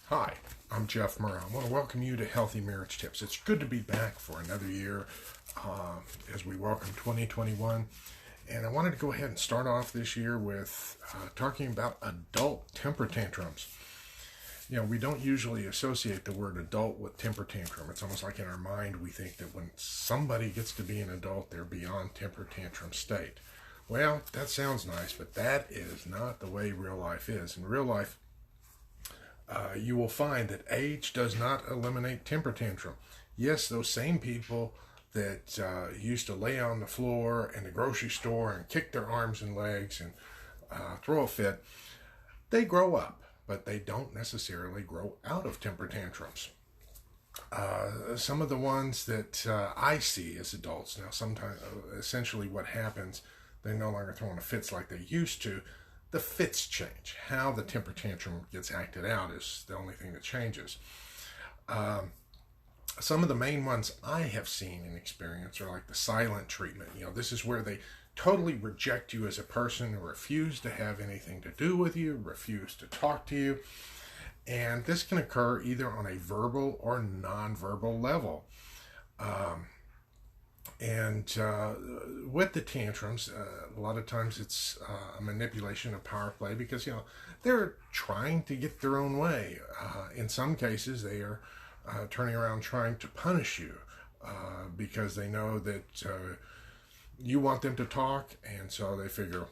Hi, I'm Jeff Murrah. I want to welcome you to Healthy Marriage Tips. It's good to be back for another year as we welcome 2021. And I wanted to go ahead and start off this year with talking about adult temper tantrums. You know, we don't usually associate the word adult with temper tantrum. It's almost like in our mind we think that when somebody gets to be an adult, they're beyond temper tantrum state. Well, that sounds nice, but that is not the way real life is. In real life, you will find that age does not eliminate temper tantrum. Yes, those same people that used to lay on the floor in the grocery store and kick their arms and legs and throw a fit, they grow up, but they don't necessarily grow out of temper tantrums. Some of the ones that I see as adults now, sometimes essentially what happens, they're no longer throwing fits like they used to. The fits change. How the temper tantrum gets acted out is the only thing that changes. Some of the main ones I have seen and experienced are like the silent treatment. You know, this is where they totally reject you as a person, refuse to have anything to do with you, refuse to talk to you. And this can occur either on a verbal or nonverbal level. With the tantrums, a lot of times it's a manipulation of power play because, you know, they're trying to get their own way. In some cases, they are turning around trying to punish you because they know that you want them to talk, and so they figure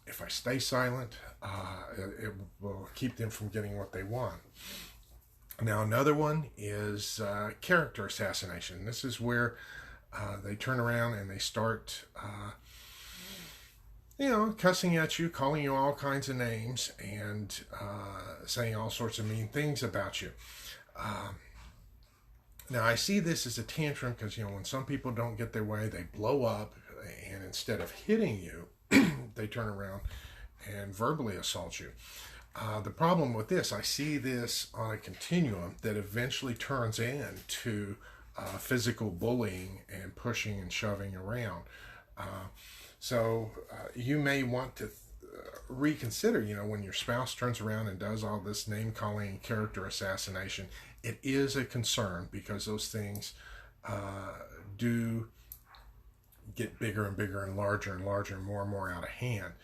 if I stay silent, it will keep them from getting what they want. Now, another one is character assassination. This is where they turn around and they start, cussing at you, calling you all kinds of names, and saying all sorts of mean things about you. Now, I see this as a tantrum because, you know, when some people don't get their way, they blow up, and instead of hitting you, they turn around and verbally assault you. The problem with this, I see this on a continuum that eventually turns into physical bullying and pushing and shoving around. So you may want to reconsider, you know, when your spouse turns around and does all this name calling and character assassination, it is a concern because those things do get bigger and bigger and larger and more and more out of hand.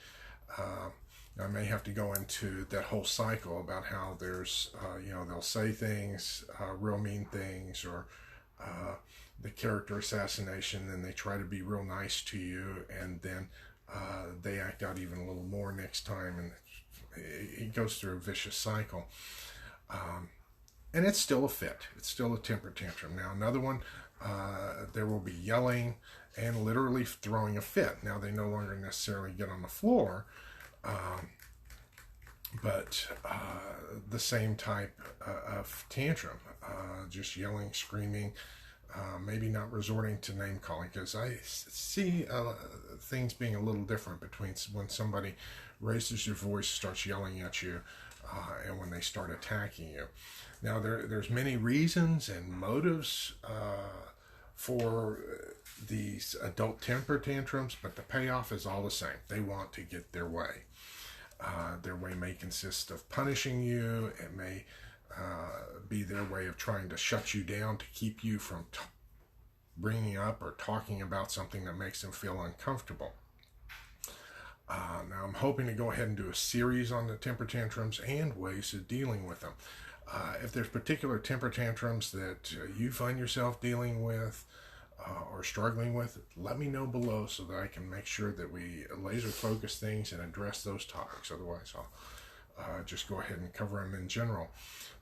I may have to go into that whole cycle about how there's, they'll say things, real mean things, or the character assassination, and they try to be real nice to you, and then they act out even a little more next time, and it goes through a vicious cycle. And it's still a fit. It's still a temper tantrum. Now, another one, there will be yelling and literally throwing a fit. Now, they no longer necessarily get on the floor, but the same type of tantrum, just yelling, screaming, maybe not resorting to name calling, because I see things being a little different between when somebody raises their voice, starts yelling at you, and when they start attacking you. Now, there's many reasons and motives for these adult temper tantrums, but the payoff is all the same. They want to get their way. Their way may consist of punishing you. It may be their way of trying to shut you down to keep you from bringing up or talking about something that makes them feel uncomfortable. Now, I'm hoping to go ahead and do a series on the temper tantrums and ways of dealing with them. If there's particular temper tantrums that you find yourself dealing with or struggling with, let me know below so that I can make sure that we laser focus things and address those topics. Otherwise, I'll just go ahead and cover them in general.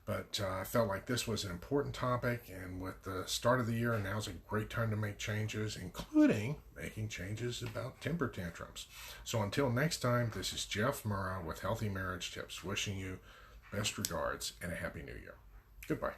But I felt like this was an important topic, and with the start of the year, now's a great time to make changes, including making changes about temper tantrums. So until next time, this is Jeff Murrah with Healthy Marriage Tips, wishing you best regards and a Happy New Year. Goodbye.